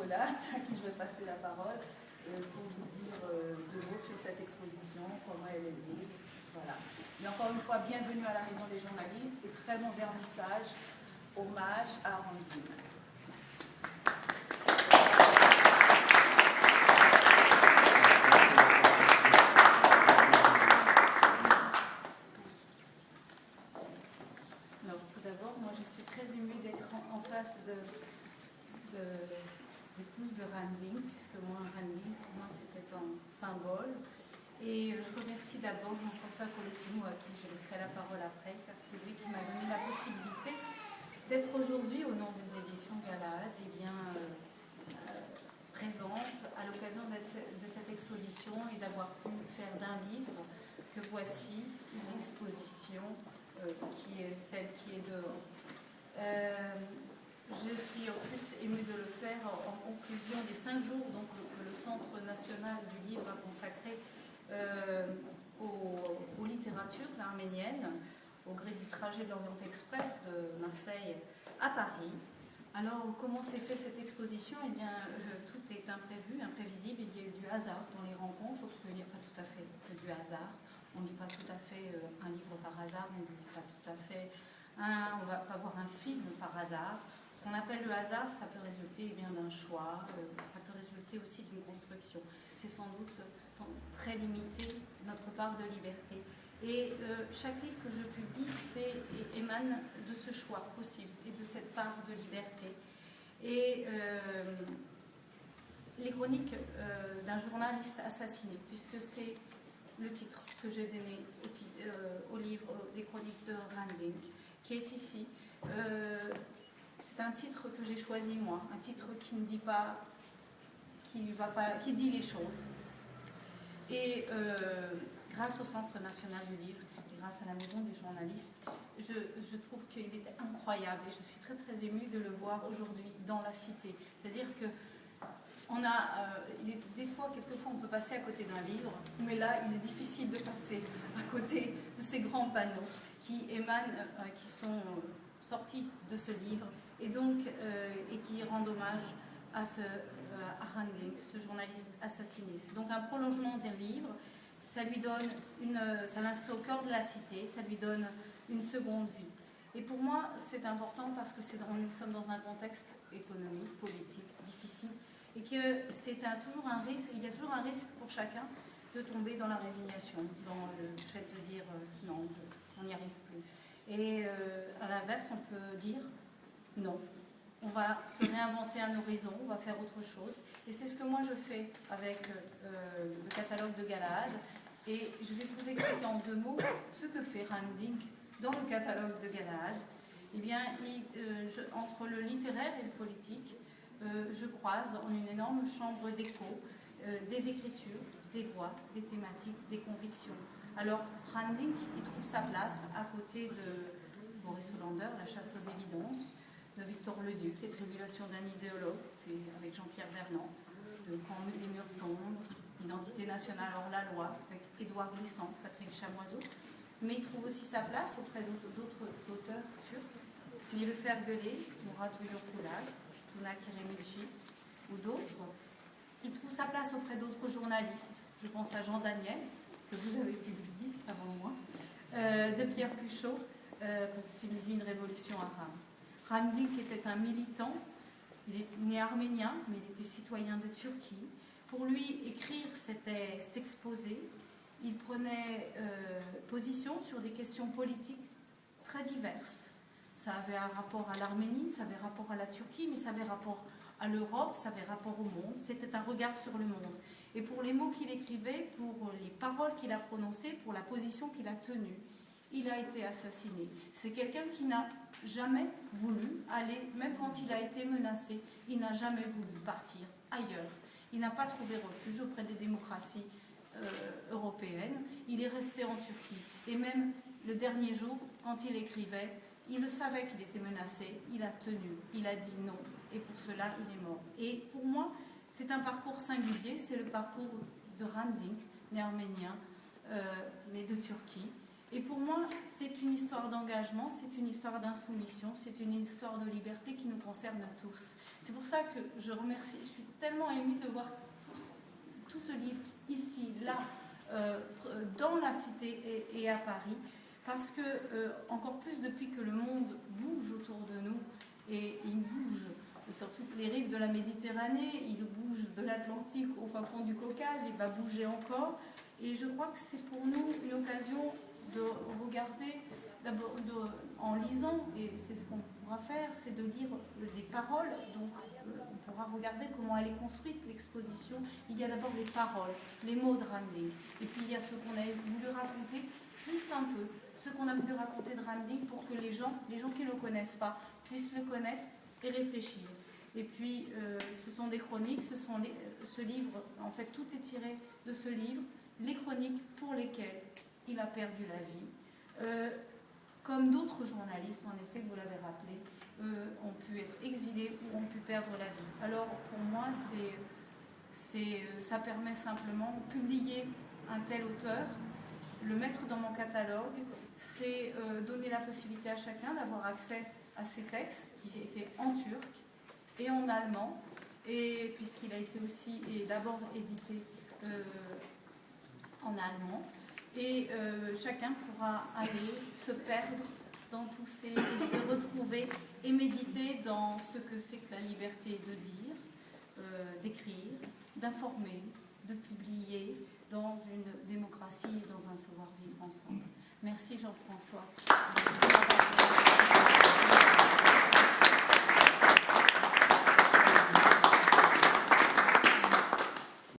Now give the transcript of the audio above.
Nicolas, à qui je vais passer la parole, pour vous dire deux mots sur cette exposition, comment elle est née. Voilà. Mais encore une fois, bienvenue à la Maison des journalistes et très bon vernissage, hommage à Arandine. Alors, tout d'abord, moi je suis très émue d'être en face d'épouse de Randing, puisque moi, Randing, pour moi, c'était un symbole. Et je remercie d'abord Jean-François Colossimo, à qui je laisserai la parole après, car c'est lui qui m'a donné la possibilité d'être aujourd'hui, au nom des éditions Galahad, présente à l'occasion de cette exposition et d'avoir pu faire d'un livre que voici une exposition qui est celle qui est dehors. Je suis en plus émue de le faire en conclusion des 5 jours donc, que le Centre national du livre a consacré aux littératures arméniennes, au gré du trajet de l'Orient Express de Marseille à Paris. Alors, comment s'est fait cette exposition? Eh bien, tout est imprévu, imprévisible. Il y a eu du hasard dans les rencontres, sauf qu'il n'y a pas tout à fait que du hasard. On ne lit pas tout à fait un livre par hasard, on ne lit pas tout à fait on ne va pas voir un film par hasard. Ce qu'on appelle le hasard, ça peut résulter d'un choix, ça peut résulter aussi d'une construction. C'est sans doute très limité notre part de liberté. Et chaque livre que je publie émane de ce choix possible et de cette part de liberté. Et les chroniques d'un journaliste assassiné, puisque c'est le titre que j'ai donné au livre des chroniques de Randing, qui est ici. C'est un titre que j'ai choisi moi, un titre qui ne dit pas, qui dit les choses. Et grâce au Centre national du livre, et grâce à la Maison des journalistes, je trouve qu'il était incroyable et je suis très très émue de le voir aujourd'hui dans la cité. C'est-à-dire que quelquefois on peut passer à côté d'un livre, mais là il est difficile de passer à côté de ces grands panneaux qui émanent, qui sont sortis de ce livre et donc et qui rendent hommage à Randing, ce journaliste assassiné. C'est donc un prolongement d'un livre, ça l'inscrit au cœur de la cité, ça lui donne une seconde vie. Et pour moi, c'est important parce que nous sommes dans un contexte économique, politique, difficile, et que il y a toujours un risque pour chacun de tomber dans la résignation, dans le fait de dire non, on n'y arrive plus. Et à l'inverse, on peut dire non. On va se réinventer un horizon, on va faire autre chose. Et c'est ce que moi je fais avec le catalogue de Galahad. Et je vais vous expliquer en 2 mots ce que fait Randing dans le catalogue de Galahad. Eh bien, entre le littéraire et le politique, je croise en une énorme chambre d'écho des écritures, des voix, des thématiques, des convictions. Alors, Randing, il trouve sa place à côté de Boris Hollander, La chasse aux évidences, de Victor Leduc, Les tribulations d'un idéologue, c'est avec Jean-Pierre Vernant, de Quand les murs tombent, Identité nationale hors la loi, avec Édouard Glissant, Patrick Chamoiseau. Mais il trouve aussi sa place auprès d'autres auteurs turcs, Nilüfer Göle, Murat Uyurkulay, Tuna Kiremilci ou d'autres. Il trouve sa place auprès d'autres journalistes. Je pense à Jean Daniel, que vous avez publié avant moi, de Pierre Puchot, pour Tunisie, une révolution arabe. Randing était un militant, il est né arménien, mais il était citoyen de Turquie. Pour lui, écrire, c'était s'exposer. Il prenait position sur des questions politiques très diverses. Ça avait un rapport à l'Arménie, ça avait rapport à la Turquie, mais ça avait rapport à l'Europe, ça avait rapport au monde. C'était un regard sur le monde. Et pour les mots qu'il écrivait, pour les paroles qu'il a prononcées, pour la position qu'il a tenue, il a été assassiné. C'est quelqu'un qui n'a jamais voulu aller, même quand il a été menacé, il n'a jamais voulu partir ailleurs. Il n'a pas trouvé refuge auprès des démocraties européennes. Il est resté en Turquie. Et même le dernier jour, quand il écrivait, il le savait qu'il était menacé. Il a tenu. Il a dit non. Et pour cela, il est mort. Et pour moi, c'est un parcours singulier. C'est le parcours de Randing, né arménien, mais de Turquie. Et pour moi, c'est une histoire d'engagement, c'est une histoire d'insoumission, c'est une histoire de liberté qui nous concerne tous. C'est pour ça que je remercie, je suis tellement émue de voir tout ce livre ici, là, dans la cité et à Paris, parce que, encore plus depuis que le monde bouge autour de nous, et il bouge sur toutes les rives de la Méditerranée, il bouge de l'Atlantique au fin fond du Caucase, il va bouger encore, et je crois que c'est pour nous une occasion de regarder, d'abord en lisant, et c'est ce qu'on pourra faire, c'est de lire des paroles, donc on pourra regarder comment elle est construite, l'exposition. Il y a d'abord les paroles, les mots de Ramling, et puis il y a ce qu'on a voulu raconter, juste un peu, ce qu'on a voulu raconter de Ramling pour que les gens qui ne le connaissent pas, puissent le connaître et réfléchir. Et puis, ce sont des chroniques, ce livre, en fait, tout est tiré de ce livre, les chroniques pour lesquelles il a perdu la vie. Comme d'autres journalistes, en effet, vous l'avez rappelé, ont pu être exilés ou ont pu perdre la vie. Alors, pour moi, ça permet simplement de publier un tel auteur, le mettre dans mon catalogue, c'est donner la possibilité à chacun d'avoir accès à ces textes qui étaient en turc et en allemand, et puisqu'il a été aussi d'abord édité en allemand, et chacun pourra aller se perdre dans tous ces, et se retrouver et méditer dans ce que c'est que la liberté de dire, d'écrire, d'informer, de publier dans une démocratie et dans un savoir-vivre ensemble. Merci Jean-François.